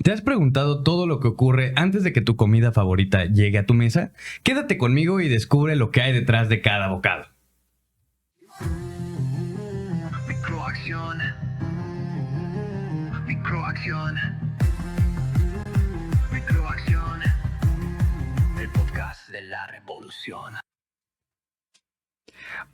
¿Te has preguntado todo lo que ocurre antes de que tu comida favorita llegue a tu mesa? Quédate conmigo y descubre lo que hay detrás de cada bocado. Microacción. Microacción. Microacción. El podcast de la revolución.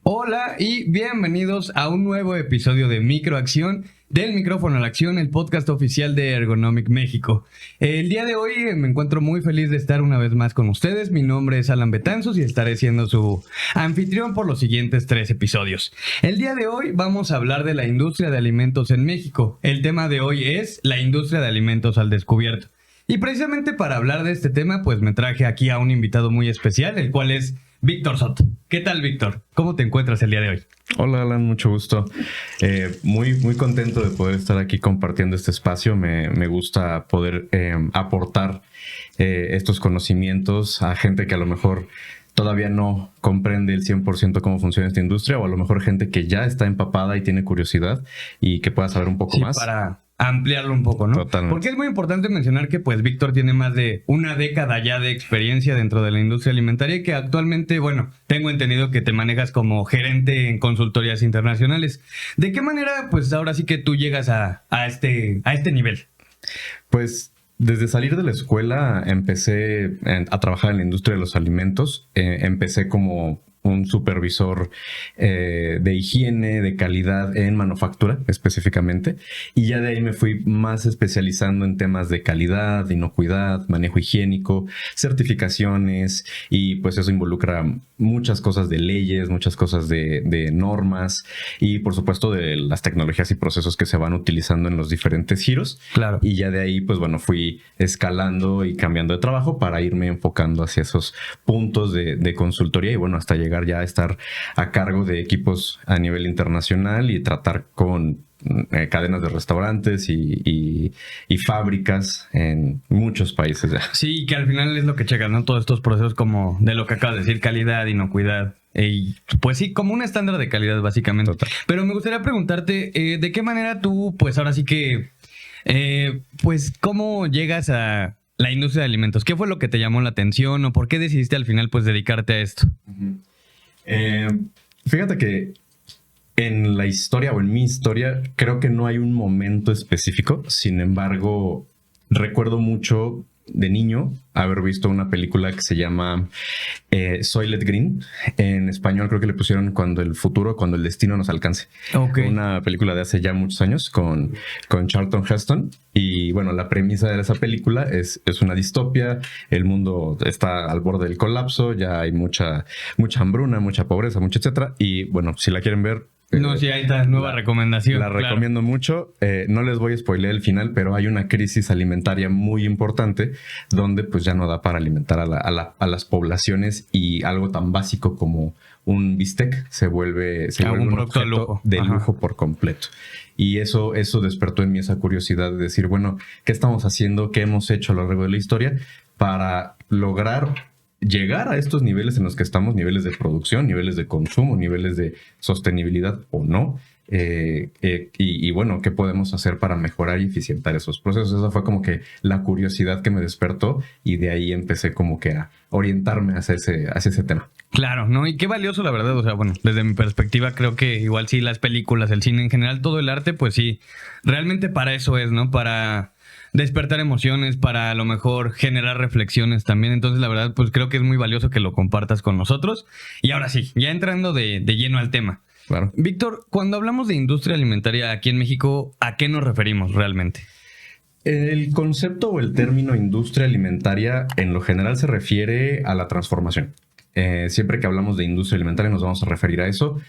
Hola y bienvenidos a un nuevo episodio de Microacción, del micrófono a la acción, el podcast oficial de Ergonomic México. El día de hoy me encuentro muy feliz de estar una vez más con ustedes. Mi nombre es Alan Betanzos y estaré siendo su anfitrión por los siguientes 3 episodios. El día de hoy vamos a hablar de la industria de alimentos en México. El tema de hoy es la industria de alimentos al descubierto. Y precisamente para hablar de este tema, pues me traje aquí a un invitado muy especial, el cual es Víctor Soto. ¿Qué tal, Víctor? ¿Cómo te encuentras el día de hoy? Hola, Alan, mucho gusto. Muy contento de poder estar aquí compartiendo este espacio. Me gusta poder aportar estos conocimientos a gente que a lo mejor todavía no comprende el 100% cómo funciona esta industria, o a lo mejor gente que ya está empapada y tiene curiosidad y que pueda saber un poco más. Para ampliarlo un poco, ¿no? Totalmente. Porque es muy importante mencionar que pues Víctor tiene más de una década ya de experiencia dentro de la industria alimentaria y que actualmente, bueno, tengo entendido que te manejas como gerente en consultorías internacionales. ¿De qué manera, pues ahora sí que tú llegas a este nivel? Pues desde salir de la escuela empecé a trabajar en la industria de los alimentos. Empecé como un supervisor de higiene, de calidad en manufactura específicamente, y ya de ahí me fui más especializando en temas de calidad, de inocuidad, manejo higiénico, certificaciones, y pues eso involucra muchas cosas de leyes, muchas cosas de normas y por supuesto de las tecnologías y procesos que se van utilizando en los diferentes giros. Claro. Y ya de ahí pues bueno, fui escalando y cambiando de trabajo para irme enfocando hacia esos puntos de consultoría y bueno, hasta llegar ya a estar a cargo de equipos a nivel internacional y tratar con cadenas de restaurantes y fábricas en muchos países ya. Sí, que al final es lo que checan, ¿no? Todos estos procesos como de lo que acabas de decir, calidad, inocuidad. Y pues sí, como un estándar de calidad básicamente. Total. Pero me gustaría preguntarte, ¿de qué manera tú, pues ahora sí que, pues cómo llegas a la industria de alimentos? ¿Qué fue lo que te llamó la atención o por qué decidiste al final pues dedicarte a esto? Fíjate que en la historia o en mi historia creo que no hay un momento específico. Sin embargo, recuerdo mucho de niño haber visto una película que se llama Soylent Green. En español creo que le pusieron Cuando el destino nos alcance. Okay. Una película de hace ya muchos años con Charlton Heston. Y bueno, la premisa de esa película es una distopia. El mundo está al borde del colapso. Ya hay mucha hambruna, mucha pobreza, mucha etcétera. Y bueno, si la quieren ver, No, sí, ahí está, nueva recomendación. la recomiendo mucho. No les voy a spoilear el final, pero hay una crisis alimentaria muy importante donde pues ya no da para alimentar a las poblaciones, y algo tan básico como un bistec se vuelve un producto objeto de lujo por completo. Y eso despertó en mí esa curiosidad de decir, bueno, ¿qué estamos haciendo? ¿Qué hemos hecho a lo largo de la historia para lograr llegar a estos niveles en los que estamos, niveles de producción, niveles de consumo, niveles de sostenibilidad o no? Y bueno, ¿qué podemos hacer para mejorar y eficientar esos procesos? Esa fue como que la curiosidad que me despertó, y de ahí empecé como que a orientarme hacia ese tema. Claro, ¿no? Y qué valioso, la verdad. O sea, bueno, desde mi perspectiva creo que igual sí las películas, el cine en general, todo el arte, pues sí, realmente para eso es, ¿no? Para despertar emociones, para a lo mejor generar reflexiones también. Entonces, la verdad, pues creo que es muy valioso que lo compartas con nosotros. Y ahora sí, ya entrando de lleno al tema. Claro. Víctor, cuando hablamos de industria alimentaria aquí en México, ¿a qué nos referimos realmente? El concepto o el término industria alimentaria en lo general se refiere a la transformación. Siempre que hablamos de industria alimentaria nos vamos a referir a eso.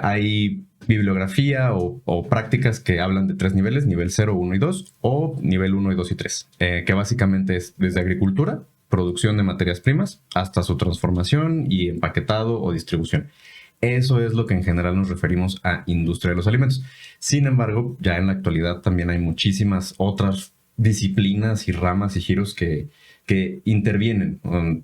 Hay bibliografía o prácticas que hablan de 3 niveles, nivel 0, 1 y 2, o nivel 1, 2 y 3, que básicamente es desde agricultura, producción de materias primas, hasta su transformación y empaquetado o distribución. Eso es lo que en general nos referimos a industria de los alimentos. Sin embargo, ya en la actualidad también hay muchísimas otras disciplinas y ramas y giros que intervienen.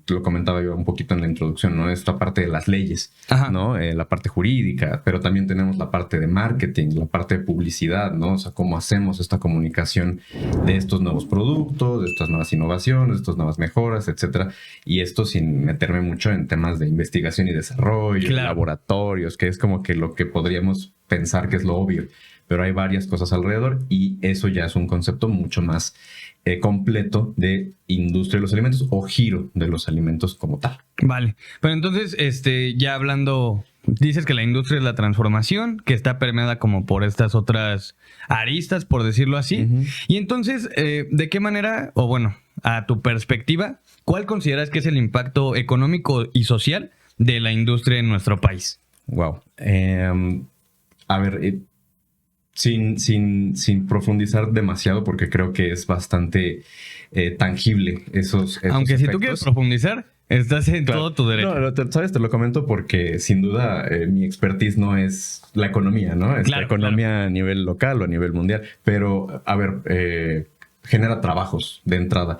Lo comentaba yo un poquito en la introducción, ¿no? Esta parte de las leyes, Ajá. ¿no? La parte jurídica, pero también tenemos la parte de marketing, la parte de publicidad, ¿no? O sea, cómo hacemos esta comunicación de estos nuevos productos, de estas nuevas innovaciones, de estas nuevas mejoras, etcétera. Y esto sin meterme mucho en temas de investigación y desarrollo, Claro. laboratorios, que es como que lo que podríamos pensar que es lo obvio. Pero hay varias cosas alrededor y eso ya es un concepto mucho más completo de industria de los alimentos o giro de los alimentos como tal. Vale. Pero entonces, ya hablando, dices que la industria es la transformación, que está permeada como por estas otras aristas, por decirlo así. Ujú. Y entonces, ¿de qué manera, o bueno, a tu perspectiva, cuál consideras que es el impacto económico y social de la industria en nuestro país? Wow. A ver, sin profundizar demasiado, porque creo que es bastante tangible esos Aunque si tú efectos. quieres profundizar, estás en Claro. todo tu derecho. No, ¿sabes? Te lo comento porque sin duda mi expertise no es la economía, ¿no? Es Claro, la economía a nivel local o a nivel mundial. Pero, a ver, genera trabajos de entrada.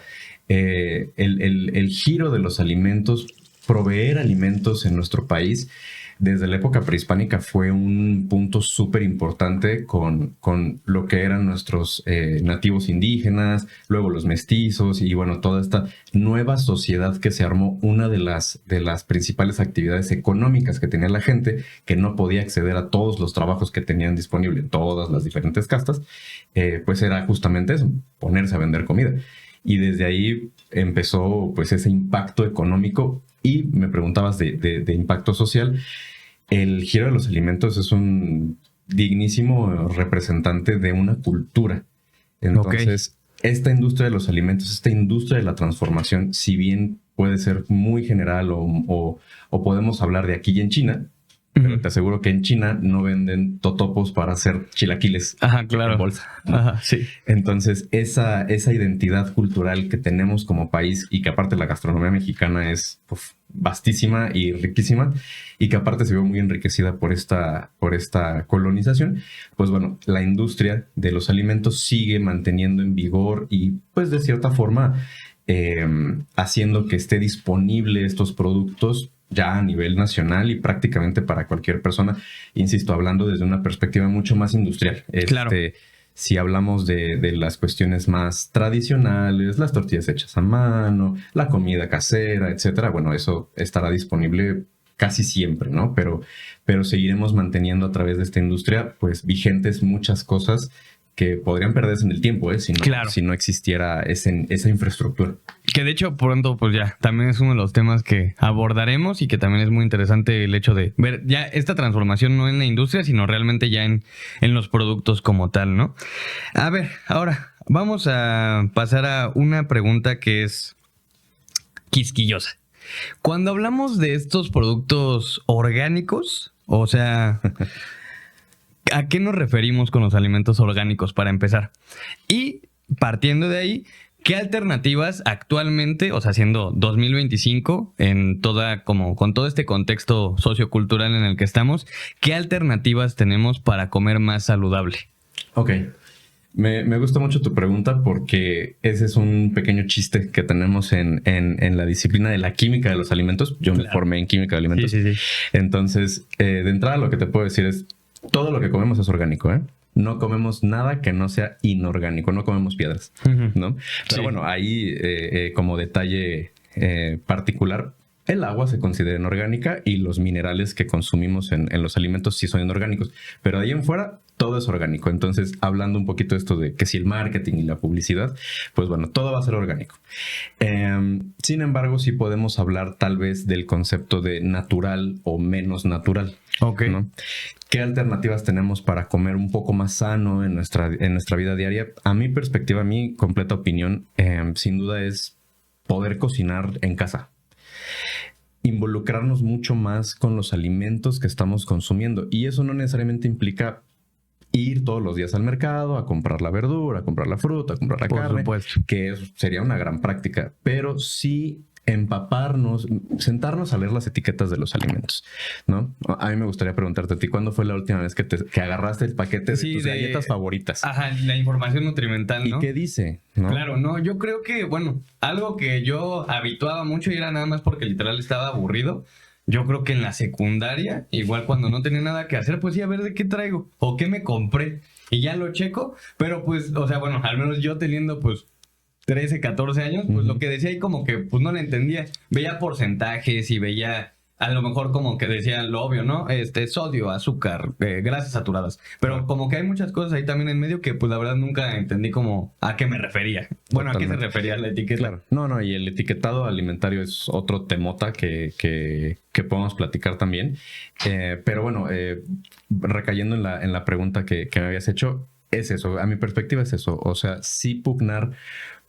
El giro de los alimentos, proveer alimentos en nuestro país, desde la época prehispánica fue un punto súper importante con lo que eran nuestros nativos indígenas, luego los mestizos y bueno, toda esta nueva sociedad que se armó. Una de las principales actividades económicas que tenía la gente, que no podía acceder a todos los trabajos que tenían disponible en todas las diferentes castas, pues era justamente eso, ponerse a vender comida. Y desde ahí empezó pues ese impacto económico. Y me preguntabas de impacto social. El giro de los alimentos es un dignísimo representante de una cultura. Entonces, esta industria de los alimentos, esta industria de la transformación, si bien puede ser muy general o podemos hablar de aquí y en China, pero te aseguro que en China no venden totopos para hacer chilaquiles. Ajá, claro. En bolsa, ¿no? Ajá, sí. Entonces, esa identidad cultural que tenemos como país y que aparte la gastronomía mexicana es vastísima y riquísima y que aparte se ve muy enriquecida por esta colonización, pues bueno, la industria de los alimentos sigue manteniendo en vigor y pues de cierta forma haciendo que esté disponible estos productos ya a nivel nacional y prácticamente para cualquier persona, insisto, hablando desde una perspectiva mucho más industrial. Claro. Si hablamos de las cuestiones más tradicionales, las tortillas hechas a mano, la comida casera, etcétera, bueno, eso estará disponible casi siempre, ¿no? Pero seguiremos manteniendo a través de esta industria, pues, vigentes muchas cosas que podrían perderse en el tiempo, si no existiera esa infraestructura. Que de hecho pronto pues ya también es uno de los temas que abordaremos y que también es muy interesante el hecho de ver ya esta transformación no en la industria, sino realmente ya en los productos como tal, ¿no? A ver, ahora vamos a pasar a una pregunta que es quisquillosa. Cuando hablamos de estos productos orgánicos, o sea... ¿A qué nos referimos con los alimentos orgánicos para empezar? Y partiendo de ahí, ¿qué alternativas actualmente, o sea, siendo 2025, en toda, como con todo este contexto sociocultural en el que estamos, qué alternativas tenemos para comer más saludable? Ok. Me gusta mucho tu pregunta porque ese es un pequeño chiste que tenemos en la disciplina de la química de los alimentos. Yo me formé en química de alimentos. Sí. Entonces, de entrada lo que te puedo decir es todo lo que comemos es orgánico, ¿eh? No comemos nada que no sea inorgánico, no comemos piedras, ¿no? Pero bueno, ahí como detalle particular, el agua se considera inorgánica y los minerales que consumimos en los alimentos sí son inorgánicos. Pero de ahí en fuera, todo es orgánico. Entonces, hablando un poquito de esto de que si el marketing y la publicidad, pues bueno, todo va a ser orgánico. Sin embargo, sí podemos hablar tal vez del concepto de natural o menos natural. Ok. ¿No? ¿Qué alternativas tenemos para comer un poco más sano en nuestra vida diaria? A mi perspectiva, a mi completa opinión, sin duda es poder cocinar en casa. Involucrarnos mucho más con los alimentos que estamos consumiendo. Y eso no necesariamente implica ir todos los días al mercado a comprar la verdura, a comprar la fruta, a comprar la carne, supuesto. que eso sería una gran práctica. Pero sí empaparnos, sentarnos a leer las etiquetas de los alimentos, ¿no? A mí me gustaría preguntarte a ti, ¿cuándo fue la última vez que agarraste el paquete de tus galletas favoritas? Ajá, la información nutrimental, ¿no? ¿Y qué dice? ¿No? Claro, no, yo creo que, bueno, algo que yo habituaba mucho y era nada más porque literal estaba aburrido. Yo creo que en la secundaria, igual cuando no tenía nada que hacer, pues sí, a ver de qué traigo o qué me compré y ya lo checo, pero pues, o sea, bueno, al menos yo teniendo pues 13, 14 años, pues lo que decía ahí como que pues no le entendía. Veía porcentajes y veía a lo mejor como que decía lo obvio, ¿no? Sodio, azúcar, grasas saturadas. Pero como que hay muchas cosas ahí también en medio que pues la verdad nunca entendí como a qué me refería. Bueno, Totalmente. ¿a qué se refería la etiqueta? Claro. No, y el etiquetado alimentario es otro temota que podemos platicar también. Pero bueno, recayendo en la pregunta que me habías hecho, es eso. A mi perspectiva es eso. O sea, sí pugnar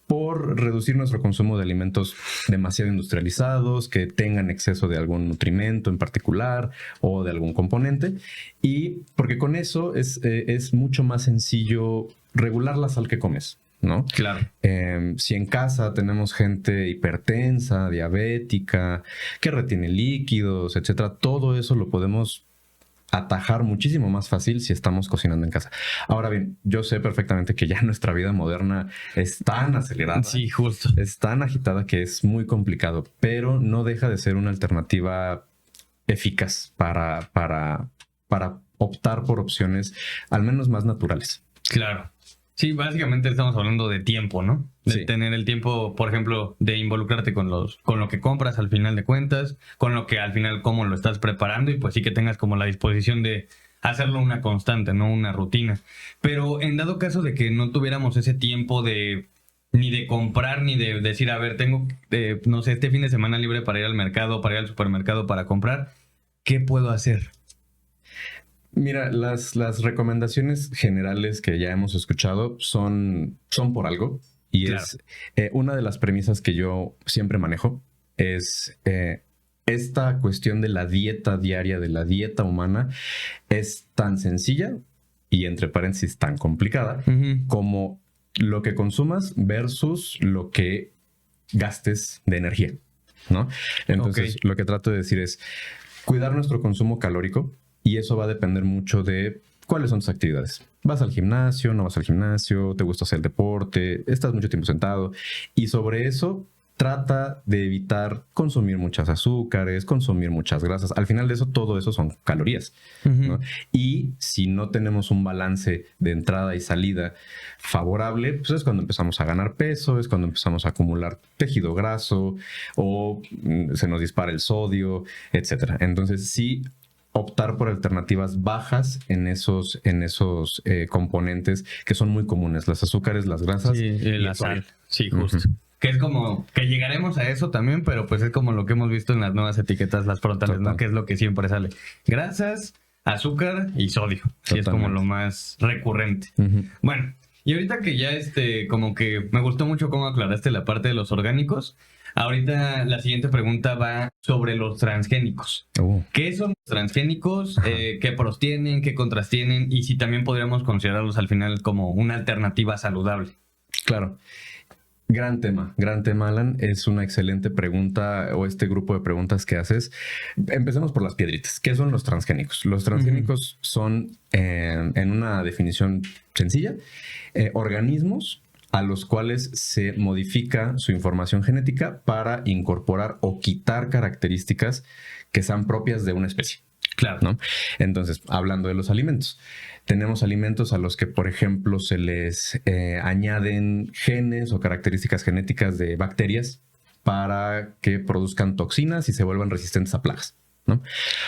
por reducir nuestro consumo de alimentos demasiado industrializados, que tengan exceso de algún nutrimento en particular o de algún componente, y porque con eso es mucho más sencillo regular la sal que comes, ¿no? Claro. Si en casa tenemos gente hipertensa, diabética, que retiene líquidos, etcétera, todo eso lo podemos atajar muchísimo más fácil si estamos cocinando en casa. Ahora bien, yo sé perfectamente que ya nuestra vida moderna es tan acelerada, Sí, justo. es tan agitada que es muy complicado, pero no deja de ser una alternativa eficaz para optar por opciones al menos más naturales. Claro. Sí, básicamente estamos hablando de tiempo, ¿no? De Sí. tener el tiempo, por ejemplo, de involucrarte con lo que compras al final de cuentas, con lo que al final cómo lo estás preparando y pues sí que tengas como la disposición de hacerlo una constante, no una rutina. Pero en dado caso de que no tuviéramos ese tiempo de ni de comprar ni de decir, a ver, tengo, no sé, este fin de semana libre para ir al mercado, para ir al supermercado para comprar, ¿qué puedo hacer? Mira, las recomendaciones generales que ya hemos escuchado son por algo. Y Claro. es una de las premisas que yo siempre manejo es esta cuestión de la dieta diaria, de la dieta humana, es tan sencilla y entre paréntesis tan complicada Ujú. como lo que consumas versus lo que gastes de energía, ¿no? Entonces, Ok. lo que trato de decir es cuidar nuestro consumo calórico. Y eso va a depender mucho de cuáles son tus actividades. ¿Vas al gimnasio? ¿No vas al gimnasio? ¿Te gusta hacer deporte? ¿Estás mucho tiempo sentado? Y sobre eso, trata de evitar consumir muchas azúcares, consumir muchas grasas. Al final de eso, todo eso son calorías, ¿no? Ujú. Y si no tenemos un balance de entrada y salida favorable, pues es cuando empezamos a ganar peso, es cuando empezamos a acumular tejido graso o se nos dispara el sodio, etcétera. Entonces, sí, optar por alternativas bajas en esos componentes que son muy comunes, las azúcares, las grasas Sí, y la el sodio. sal. Sí, justo. Ujú. Que es como que llegaremos a eso también, pero pues es como lo que hemos visto en las nuevas etiquetas, las frontales, Total. ¿no? Que es lo que siempre sale. Grasas, azúcar y sodio. Sí, es como Totalmente. lo más recurrente. Ujú. Bueno, y ahorita que ya como que me gustó mucho cómo aclaraste la parte de los orgánicos, ahorita la siguiente pregunta va sobre los transgénicos. ¿Qué son los transgénicos? Ajá. ¿Qué pros tienen? ¿Qué contras tienen? Y si también podríamos considerarlos al final como una alternativa saludable. Claro. Gran tema, Alan. Es una excelente pregunta o este grupo de preguntas que haces. Empecemos por las piedritas. ¿Qué son los transgénicos? Los transgénicos son, en una definición sencilla, organismos a los cuales se modifica su información genética para incorporar o quitar características que sean propias de una especie. Claro. ¿No? Entonces, hablando de los alimentos, tenemos alimentos a los que, por ejemplo, se les añaden genes o características genéticas de bacterias para que produzcan toxinas y se vuelvan resistentes a plagas, ¿no?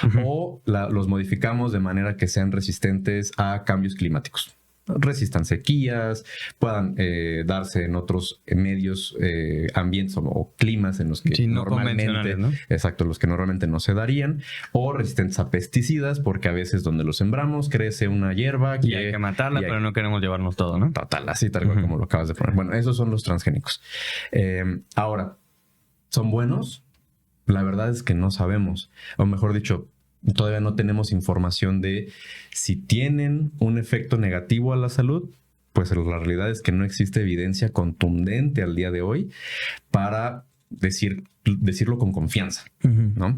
Ujú. O los modificamos de manera que sean resistentes a cambios climáticos. Resistan sequías, puedan darse en otros medios, ambientes o climas en los que Sí, no normalmente, convencionales, ¿no? exacto, los que normalmente no se darían, o resistentes a pesticidas, porque a veces donde los sembramos crece una hierba Y hay que matarla, y hay- pero no queremos llevarnos todo, ¿no? Total, así tal cual como lo acabas de poner. Bueno, esos son los transgénicos. Ahora, ¿son buenos? La verdad es que no sabemos, o mejor dicho, todavía no tenemos información de si tienen un efecto negativo a la salud. Pues la realidad es que no existe evidencia contundente al día de hoy para decir decirlo con confianza, ¿no?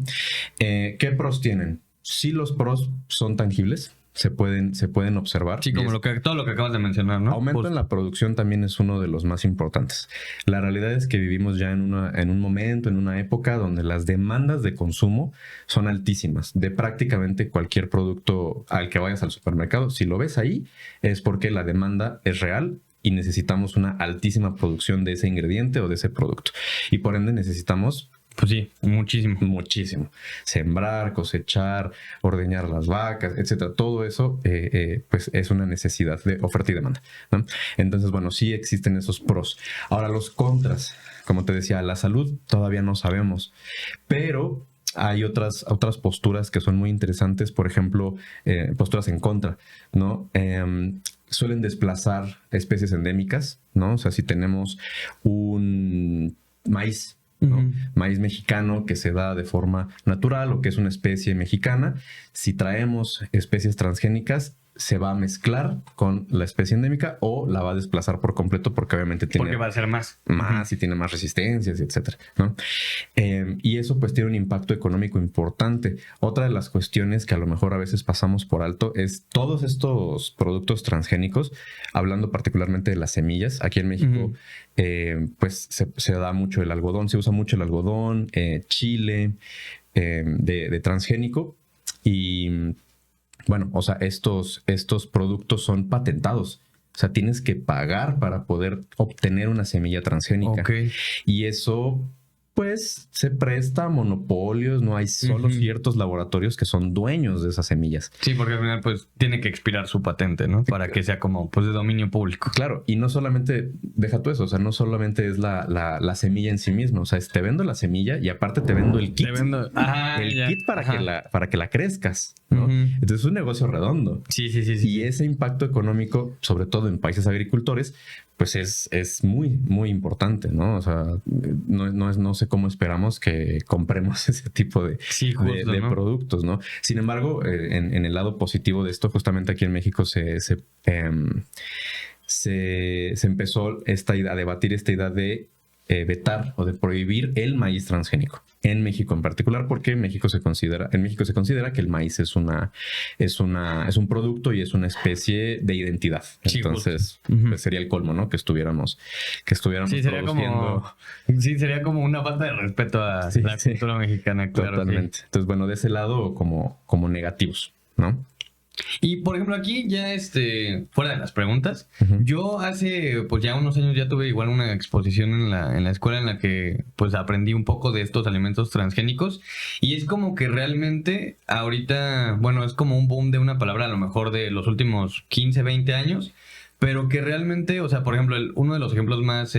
¿Qué pros tienen? Sí, los pros son tangibles, se pueden observar. Sí, como todo lo que acabas de mencionar, ¿no? Aumento en la producción también es uno de los más importantes. La realidad es que vivimos ya en un momento, en una época donde las demandas de consumo son altísimas, de prácticamente cualquier producto al que vayas al supermercado. Si lo ves ahí, es porque la demanda es real y necesitamos una altísima producción de ese ingrediente o de ese producto. Y por ende necesitamos... Pues sí, muchísimo. Muchísimo. Sembrar, cosechar, ordeñar las vacas, etcétera. Todo eso, pues es una necesidad de oferta y demanda, ¿no? Entonces, bueno, sí existen esos pros. Ahora, los contras, como te decía, la salud todavía no sabemos, pero hay otras posturas que son muy interesantes. Por ejemplo, posturas en contra, ¿no? Suelen desplazar especies endémicas, ¿no? O sea, si tenemos un maíz, ¿no? Maíz mexicano que se da de forma natural o que es una especie mexicana, si traemos especies transgénicas, se va a mezclar con la especie endémica o la va a desplazar por completo porque obviamente tiene... Porque va a ser más. Y tiene más resistencias, etcétera, ¿no? Y eso pues tiene un impacto económico importante. Otra de las cuestiones que a lo mejor a veces pasamos por alto es todos estos productos transgénicos, hablando particularmente de las semillas. Aquí en México pues se da mucho el algodón, se usa mucho el algodón, chile de transgénico y... Bueno, o sea, estos productos son patentados. O sea, tienes que pagar para poder obtener una semilla transgénica. Okay. Y eso, pues, se presta a monopolios. No hay solo ciertos laboratorios que son dueños de esas semillas. Sí, porque al final, pues, tiene que expirar su patente, ¿no? Para que sea como, pues, de dominio público. Claro, y no solamente, deja tú eso, o sea, no solamente es la semilla en sí misma. O sea, te vendo la semilla y aparte te vendo el kit. Te vendo... kit para que la crezcas, ¿no? Entonces es un negocio redondo. Sí. Y ese impacto económico, sobre todo en países agricultores, pues es muy, muy importante, ¿no? O sea, no sé cómo esperamos que compremos ese tipo de ¿no? productos, ¿no? Sin embargo, en el lado positivo de esto, justamente aquí en México se empezó a debatir esta idea de vetar o de prohibir el maíz transgénico en México en particular, porque en México se considera que el maíz es un producto y es una especie de identidad. Sí, entonces pues sería el colmo, ¿no? Que estuviéramos produciendo. Sería como una falta de respeto a la cultura mexicana, claro. Totalmente. Entonces, bueno, de ese lado como negativos, ¿no? Y por ejemplo aquí ya fuera de las preguntas, yo hace pues ya unos años ya tuve igual una exposición en la escuela en la que pues aprendí un poco de estos alimentos transgénicos y es como que realmente ahorita, bueno, es como un boom de una palabra a lo mejor de los últimos 15, 20 años, pero que realmente, o sea, por ejemplo, uno de los ejemplos más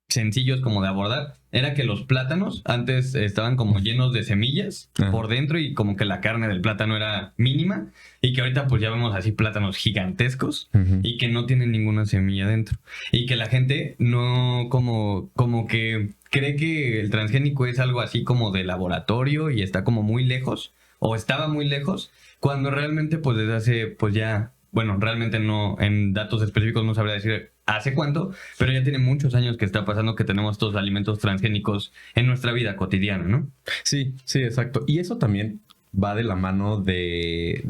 sencillos como de abordar era que los plátanos antes estaban como llenos de semillas por dentro y como que la carne del plátano era mínima y que ahorita pues ya vemos así plátanos gigantescos y que no tienen ninguna semilla dentro y que la gente no como que cree que el transgénico es algo así como de laboratorio y está como muy lejos o estaba muy lejos cuando realmente pues desde hace pues ya, bueno, realmente no, en datos específicos no sabría decir hace cuánto, pero ya tiene muchos años que está pasando que tenemos estos alimentos transgénicos en nuestra vida cotidiana, ¿no? Sí, exacto. Y eso también va de la mano de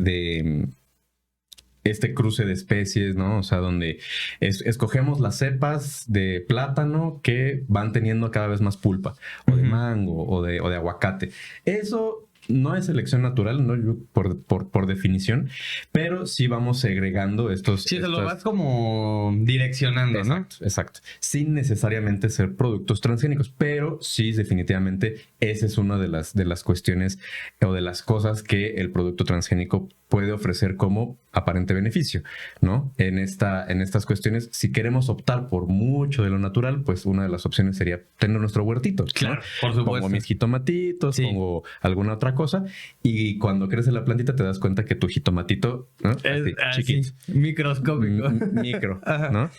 este cruce de especies, ¿no? O sea, donde escogemos las cepas de plátano que van teniendo cada vez más pulpa, o de mango, o de aguacate. Eso no es selección natural, ¿no? Por definición, pero sí vamos segregando estos... Sí, se lo vas como direccionando, exacto, ¿no? Exacto. Sin necesariamente ser productos transgénicos, pero sí, definitivamente, esa es una de las cuestiones o de las cosas que el producto transgénico puede ofrecer como aparente beneficio, ¿no? En estas cuestiones, si queremos optar por mucho de lo natural, pues una de las opciones sería tener nuestro huertito, ¿no? Claro, por supuesto. Pongo mis jitomatitos, pongo alguna otra cosa, y cuando crece la plantita te das cuenta que tu jitomatito, ¿no? Es chiquito. Microscópico. Micro, ¿no?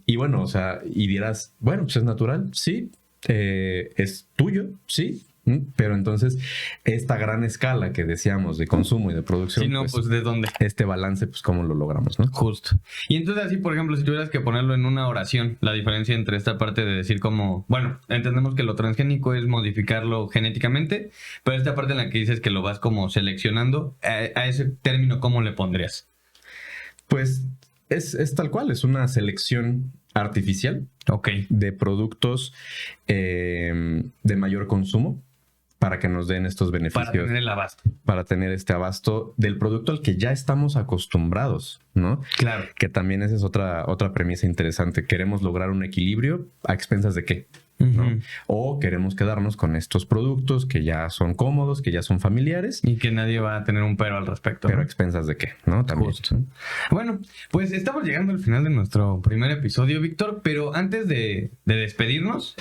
Y bueno, o sea, y dirás, bueno, pues es natural, sí. Es tuyo, sí. Pero entonces, esta gran escala que decíamos de consumo y de producción, Sí, no, pues ¿de dónde? este balance, pues cómo lo logramos, ¿no? Justo. Y entonces así, por ejemplo, si tuvieras que ponerlo en una oración, la diferencia entre esta parte de decir como, bueno, entendemos que lo transgénico es modificarlo genéticamente, pero esta parte en la que dices que lo vas como seleccionando, a ese término, ¿cómo le pondrías? Pues es tal cual, es una selección artificial Ok. de productos de mayor consumo para que nos den estos beneficios. Para tener el abasto. Para tener este abasto del producto al que ya estamos acostumbrados, ¿no? Claro. Que también esa es otra premisa interesante. Queremos lograr un equilibrio a expensas de qué, ¿no? Ujú. O queremos quedarnos con estos productos que ya son cómodos, que ya son familiares, Y que nadie va a tener un pero al respecto. pero a ¿no? expensas de qué, ¿no? También. Justo. Bueno, pues estamos llegando al final de nuestro primer episodio, Víctor, pero antes de despedirnos,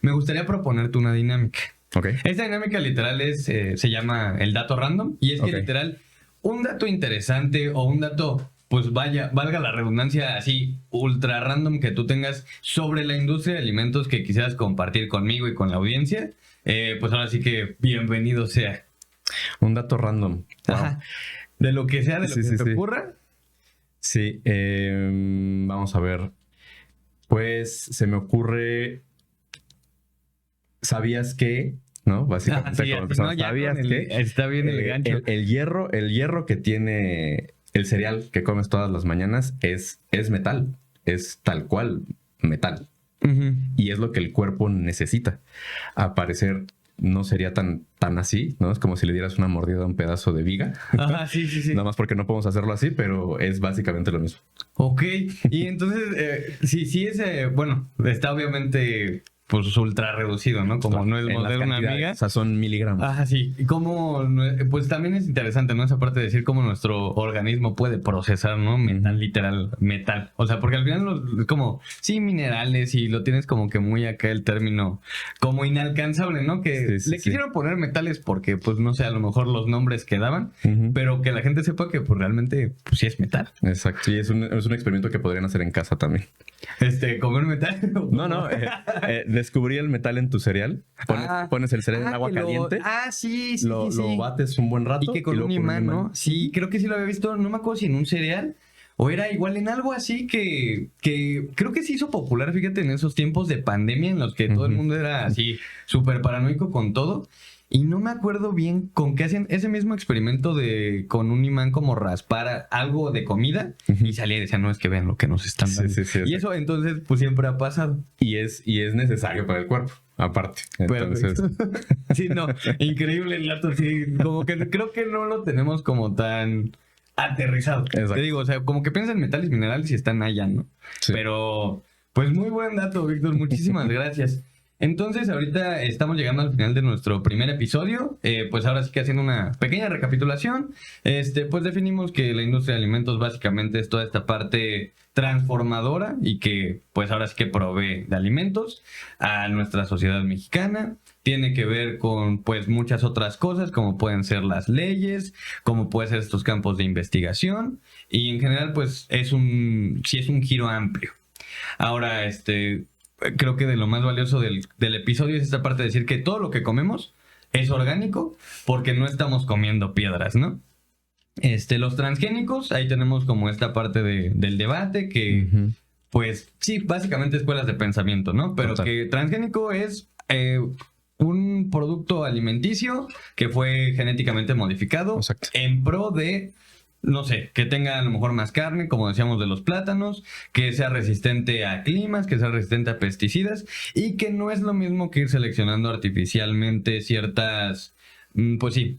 me gustaría proponerte una dinámica. Ok. Esta dinámica literal se llama el dato random y es que Ok. literal un dato interesante o un dato, pues valga la redundancia, así ultra random que tú tengas sobre la industria de alimentos que quisieras compartir conmigo y con la audiencia, pues ahora sí que bienvenido sea. Un dato random. Wow. Ajá. De lo que sea, de lo Sí, que sí, te sí. ocurra. Sí, vamos a ver. Pues se me ocurre. ¿Sabías que? ¿No? Básicamente, Sí, como así, empezamos, ¿no? Ya ¿sabías con que? está bien el gancho. El hierro que tiene el cereal que comes todas las mañanas es metal. Es tal cual metal. Ujú. Y es lo que el cuerpo necesita. A parecer no sería tan así, ¿no? Es como si le dieras una mordida a un pedazo de viga. Ajá, sí, sí, sí. Nada más porque no podemos hacerlo así, pero es básicamente lo mismo. Ok, y entonces, sí es, bueno, está obviamente pues ultra reducido, ¿no? Como no es En las morder una cantidades, amiga. o sea, son miligramos. Ah, sí. Y cómo, pues también es interesante, ¿no? Esa parte de decir cómo nuestro organismo puede procesar, ¿no? Metal, literal, metal. O sea, porque al final es como, sí, minerales y lo tienes como que muy acá el término como inalcanzable, ¿no? Que Sí, sí, le sí. quisieron poner metales porque, pues, no sé, a lo mejor los nombres que daban, Ujú. pero que la gente sepa que, pues, realmente, pues, sí es metal. Exacto. Y es un experimento que podrían hacer en casa también. Comer metal. No. Descubrí el metal en tu cereal. Pones el cereal en agua que caliente. Sí, Lo bates un buen rato. Y que con luego un imán, ¿no? imán. Sí, creo que sí lo había visto, no me acuerdo si en un cereal o era igual en algo así que creo que se hizo popular, fíjate, en esos tiempos de pandemia en los que todo el mundo era así súper paranoico con todo. Y no me acuerdo bien con qué hacían ese mismo experimento de con un imán como raspar algo de comida y salía y decía, no, es que vean lo que nos están dando. Sí, Y eso entonces pues siempre ha pasado. Y es necesario para el cuerpo, aparte. Entonces, Perfecto. Sí, no, increíble el dato, sí, como que creo que no lo tenemos como tan aterrizado. Exacto. Te digo, o sea, como que piensan en metales minerales y están allá, ¿no? Sí. Pero, pues muy buen dato, Víctor, muchísimas gracias. Entonces, ahorita estamos llegando al final de nuestro primer episodio. Pues ahora sí que haciendo una pequeña recapitulación, pues definimos que la industria de alimentos básicamente es toda esta parte transformadora y que pues ahora sí que provee de alimentos a nuestra sociedad mexicana. Tiene que ver con pues muchas otras cosas como pueden ser las leyes, como pueden ser estos campos de investigación y en general pues sí es un giro amplio. Ahora, creo que de lo más valioso del episodio es esta parte de decir que todo lo que comemos es orgánico porque no estamos comiendo piedras, ¿no? Los transgénicos, ahí tenemos como esta parte del debate que, Ujú. pues sí, básicamente escuelas de pensamiento, ¿no? Pero Total. que transgénico es un producto alimenticio que fue genéticamente modificado Exacto. en pro de, no sé, que tenga a lo mejor más carne, como decíamos de los plátanos, que sea resistente a climas, que sea resistente a pesticidas y que no es lo mismo que ir seleccionando artificialmente ciertas, pues sí,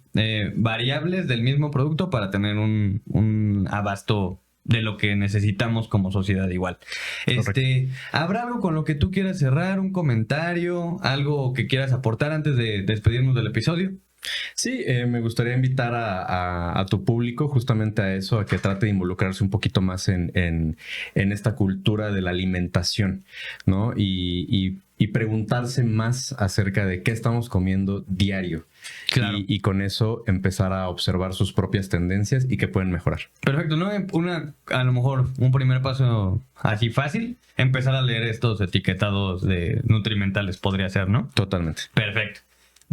variables del mismo producto para tener un abasto de lo que necesitamos como sociedad igual. ¿Habrá algo con lo que tú quieras cerrar, un comentario, algo que quieras aportar antes de despedirnos del episodio? Sí, me gustaría invitar a tu público justamente a eso, a que trate de involucrarse un poquito más en esta cultura de la alimentación, ¿no? Y preguntarse más acerca de qué estamos comiendo diario. Claro. Y con eso empezar a observar sus propias tendencias y que pueden mejorar. Perfecto, ¿no? A lo mejor un primer paso así fácil, empezar a leer estos etiquetados de nutrimentales podría ser, ¿no? Totalmente. Perfecto.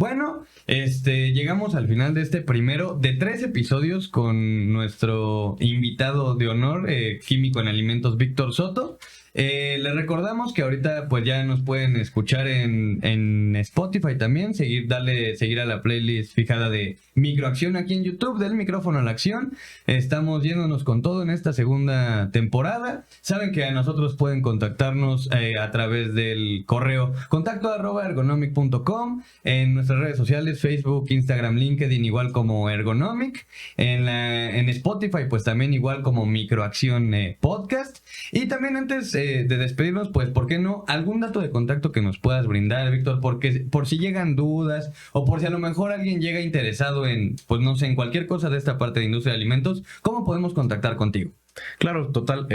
Bueno, llegamos al final de este primero de 3 episodios con nuestro invitado de honor, químico en alimentos, Víctor Soto. Les recordamos que ahorita pues ya nos pueden escuchar en Spotify también, seguir a la playlist fijada de Microacción aquí en YouTube, del micrófono a la acción. Estamos yéndonos con todo en esta segunda temporada. Saben que a nosotros pueden contactarnos a través del correo contacto@ergonomic.com, en nuestras redes sociales, Facebook, Instagram, LinkedIn, igual como Ergonomic, en Spotify pues también igual como Microacción Podcast. Y también antes de despedirnos, pues, ¿por qué no? ¿Algún dato de contacto que nos puedas brindar, Víctor? Porque por si llegan dudas o por si a lo mejor alguien llega interesado en, pues, no sé, en cualquier cosa de esta parte de industria de alimentos, ¿cómo podemos contactar contigo? Claro, total.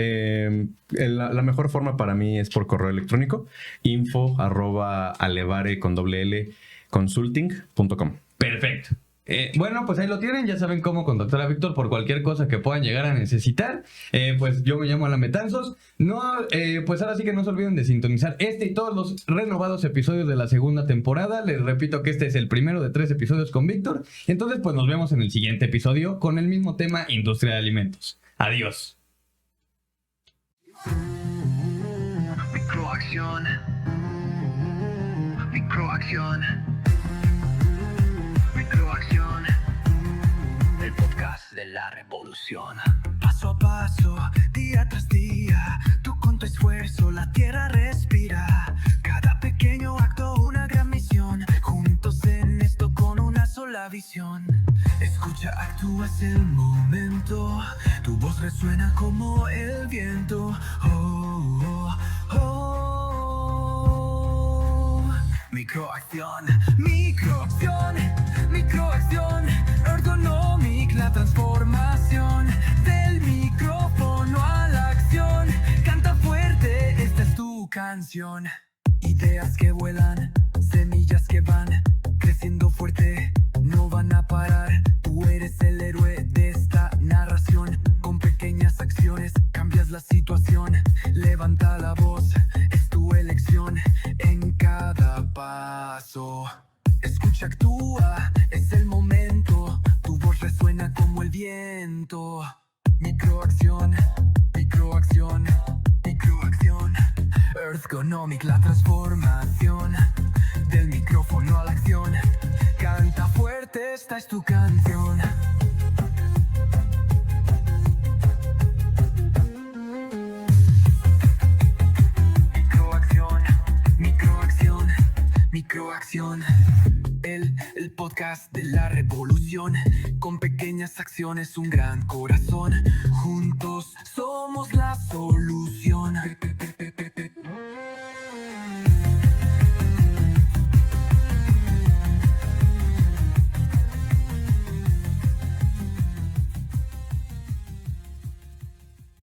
La mejor forma para mí es por correo electrónico, info@alevare.consulting.com. Perfecto. Bueno, pues ahí lo tienen, ya saben cómo contactar a Víctor por cualquier cosa que puedan llegar a necesitar. Pues yo me llamo Alan Betanzos. No, pues ahora sí que no se olviden de sintonizar este y todos los renovados episodios de la segunda temporada. Les repito que este es el primero de 3 episodios con Víctor. Entonces, pues nos vemos en el siguiente episodio con el mismo tema, industria de alimentos. Adiós. Microacción. Microacción. Microacción. El podcast de la revolución. Paso a paso, día tras día, tú con tu esfuerzo la tierra respira. Cada pequeño acto una gran misión, juntos en esto con una sola visión. Escucha, actúa, es el momento, tu voz resuena como el viento. Oh, oh, oh. Microacción, microacción, microacción, Ergonomic, la transformación del micrófono a la acción. Canta fuerte, esta es tu canción. Ideas que vuelan, semillas que van creciendo fuerte, no van a parar. Tú eres el héroe de esta narración. Con pequeñas acciones cambias la situación. Levanta la voz, es tu elección en cada paso. Escucha, actúa, es el momento, tu voz resuena como el viento. Microacción, microacción, microacción, Ergonomic, la transformación del micrófono a la acción. Canta fuerte, esta es tu canción. Microacción, microacción, microacción. El podcast de la revolución. Con pequeñas acciones, un gran corazón. Juntos somos la solución.